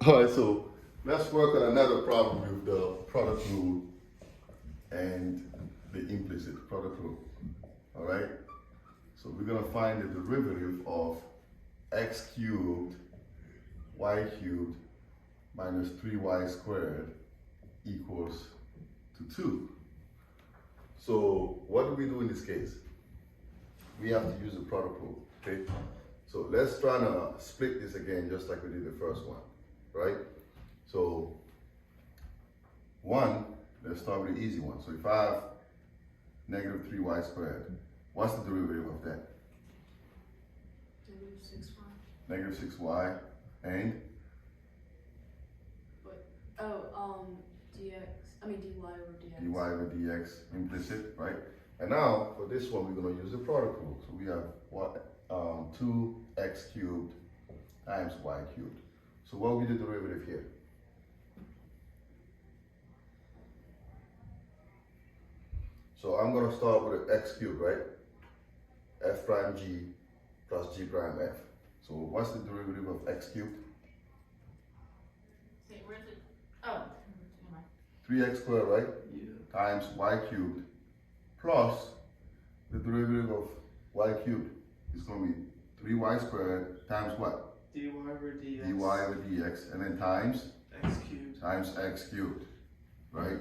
All right, so let's work on another problem with the product rule and the implicit product rule. All right, so we're gonna find the derivative of x cubed y cubed minus 3y squared equals to 2. So what do we do in this case? We have to use the product rule, okay? So let's try to split this again just like we did the first one, right? So one, let's start with the easy one. So if I have negative 3y squared, what's the derivative of that? Negative 6y. Negative 6y and But, dx, dy over dx. dy over dx implicit, right? And now for this one, we're going to use the product rule. So we have what? 2x cubed times y cubed. So what will be the derivative here? So I'm going to start with x cubed, right? F prime g plus g prime f. So what's the derivative of x cubed? Wait, where's it? Oh, never mind. 3x squared, right? Yeah. Times y cubed plus the derivative of y cubed is going to be 3y squared times what? dy over dx. dy over dx, and then times X cubed. times x cubed, right?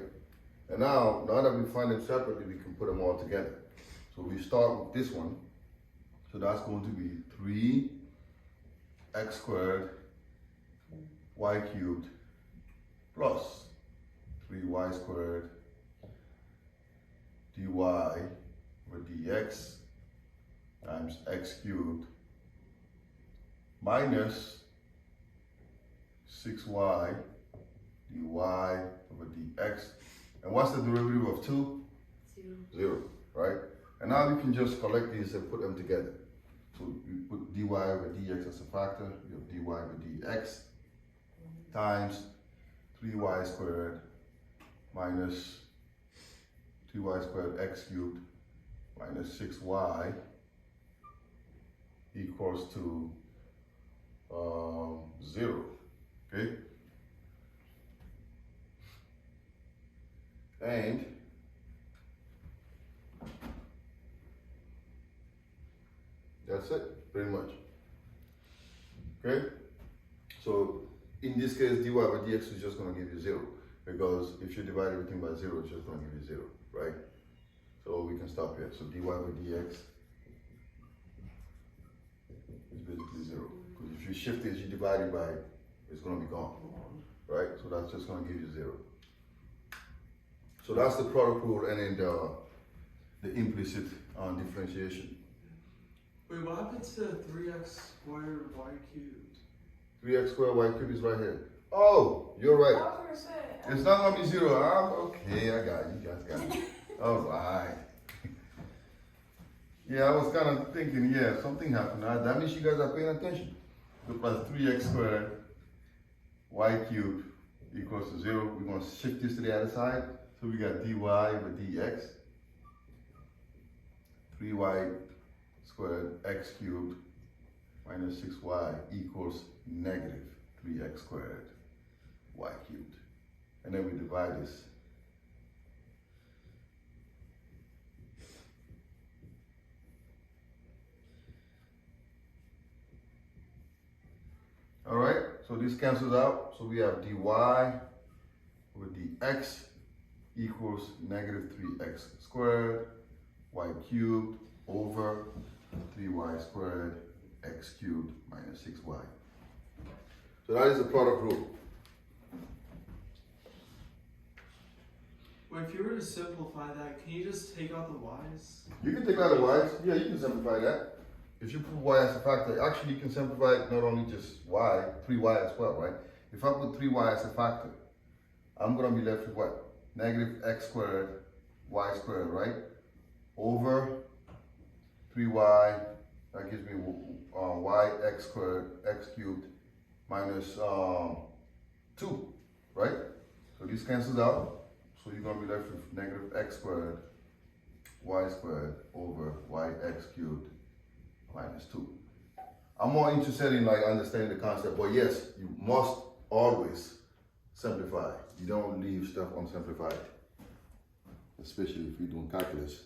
And now that we find them separately, we can put them all together. So we start with this one. So that's going to be 3x squared y cubed plus 3y squared dy over dx times x cubed minus 6y dy over dx. And what's the derivative of 2? 0, right? And now you can just collect these and put them together. So you put dy over dx as a factor, you have dy over dx times 3y squared minus 2y squared x cubed minus 6y equals to 0, okay? And that's it, pretty much. Okay? So in this case, dy over dx is just going to give you 0, because if you divide everything by 0, it's just going to give you 0, right? So we can stop here. So dy over dx is basically 0. Because if you shift it, you divide it by, it's going to be gone, right? So that's just going to give you 0. So that's the product rule, and then the implicit differentiation. Wait, what happened to 3x squared y cubed? 3x squared y cubed is right here. Oh, you're right. I was gonna say. It's not gonna be 0. Okay, I got you. You guys got it. All right. Yeah, I was kind of thinking, yeah, something happened. That means you guys are paying attention. So plus 3x squared y cubed equals to 0. We're gonna shift this to the other side. So we got dy over dx, 3y squared x cubed minus 6y equals negative 3x squared y cubed. And then we divide this. All right, so this cancels out. So we have dy over dx equals negative 3x squared y cubed over 3y squared x cubed minus 6y. So that is the product rule. Well, if you were to simplify that, can you just take out the y's? You can take out the y's. Yeah, you can simplify that. If you put y as a factor, actually you can simplify it not only just y, 3y as well, right? If I put 3y as a factor, I'm going to be left with what? Negative x squared y squared, right? Over 3y, that gives me y x squared x cubed minus 2, right? So this cancels out. So you're going to be left with negative x squared y squared over yx cubed minus 2. I'm more interested in like understanding the concept, but yes, you must always simplify. You don't leave stuff unsimplified, especially if you're doing calculus.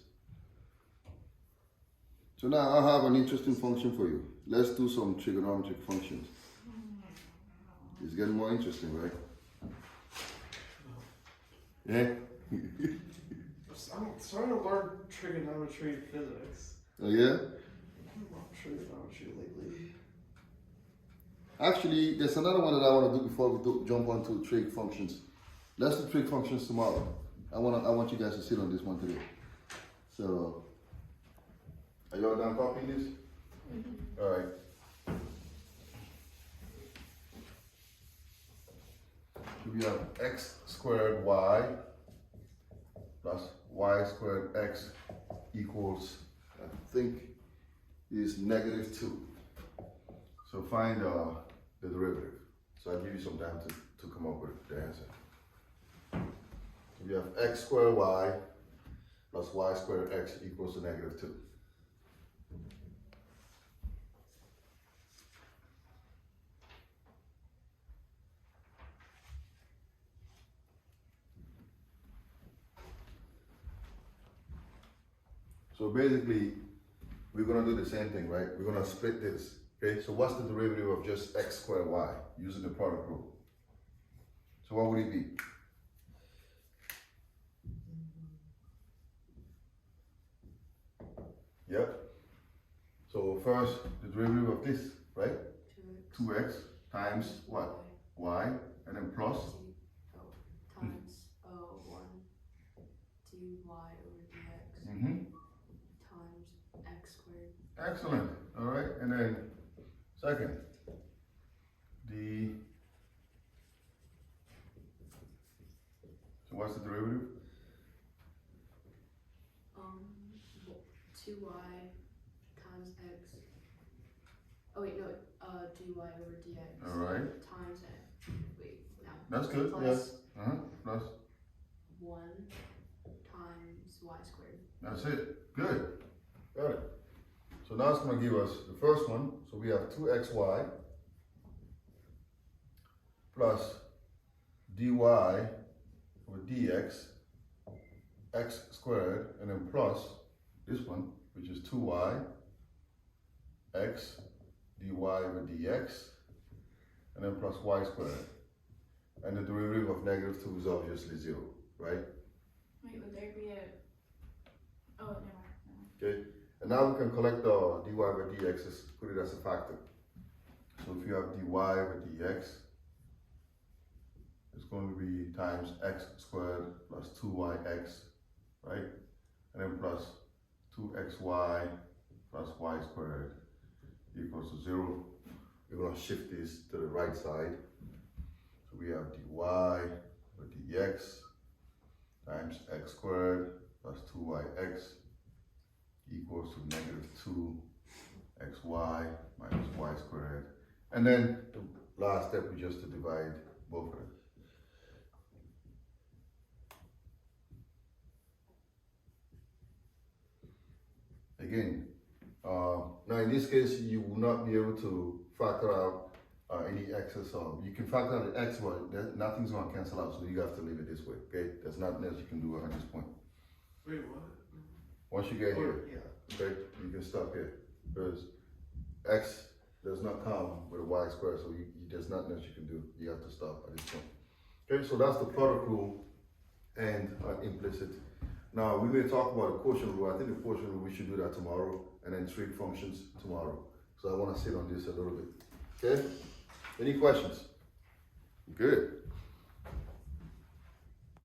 So now I have an interesting function for you. Let's do some trigonometric functions. It's getting more interesting, right? Yeah? I'm starting to learn trigonometry physics. Oh yeah? I'm not trigonometry lately. Actually, there's another one that I want to do before we jump onto trig functions. Let's do trig functions tomorrow. I want you guys to sit on this one today. So, are y'all done copying this? All right. So we have x squared y plus y squared x equals, I think, is -2. So find the derivative. So I'll give you some time to come up with the answer. So we have x squared y plus y squared x equals to -2. So basically, we're gonna do the same thing, right? We're gonna split this, okay? So what's the derivative of just x squared y using the product rule? So what would it be? Yep. So first, the derivative of this, right? 2x times what? Y, and then plus? Times 1 dy over dx Mm-hmm. times x squared. Excellent. All right. And then second, so what's the derivative? 2y times x. Oh wait, no, dy over dx. All right. Times x. Wait, no. That's good. Plus Yes. Plus. 1 times y squared. That's it. Good. Got it. So now it's going to give us the first one. So we have 2xy plus dy over dx x squared, and then plus this one, which is 2y x dy over dx, and then plus y squared. And the derivative of -2 is obviously 0, right? Wait, would there be a... Oh, never mind. Okay, and now we can collect the dy over dx, put it as a factor. So if you have dy over dx, it's going to be times x squared plus 2yx, right? And then plus 2xy plus y squared equals to 0. We're going to shift this to the right side. So we have dy over dx times x squared plus 2yx equals to -2xy minus y squared. And then the last step is just to divide both of them. Again, now in this case, you will not be able to factor out any x's. You can factor out the x, but nothing's going to cancel out, so you have to leave it this way, okay? There's nothing else you can do at this point. Wait, what? Once you get here, Yeah. okay, you can stop here, because x does not come with a y squared, so there's nothing else you can do. You have to stop at this point. Okay, so that's the product rule and implicit. Now, we may talk about the quotient rule. I think the quotient rule, we should do that tomorrow, and then trig functions tomorrow. So I want to sit on this a little bit. Okay? Any questions? Good.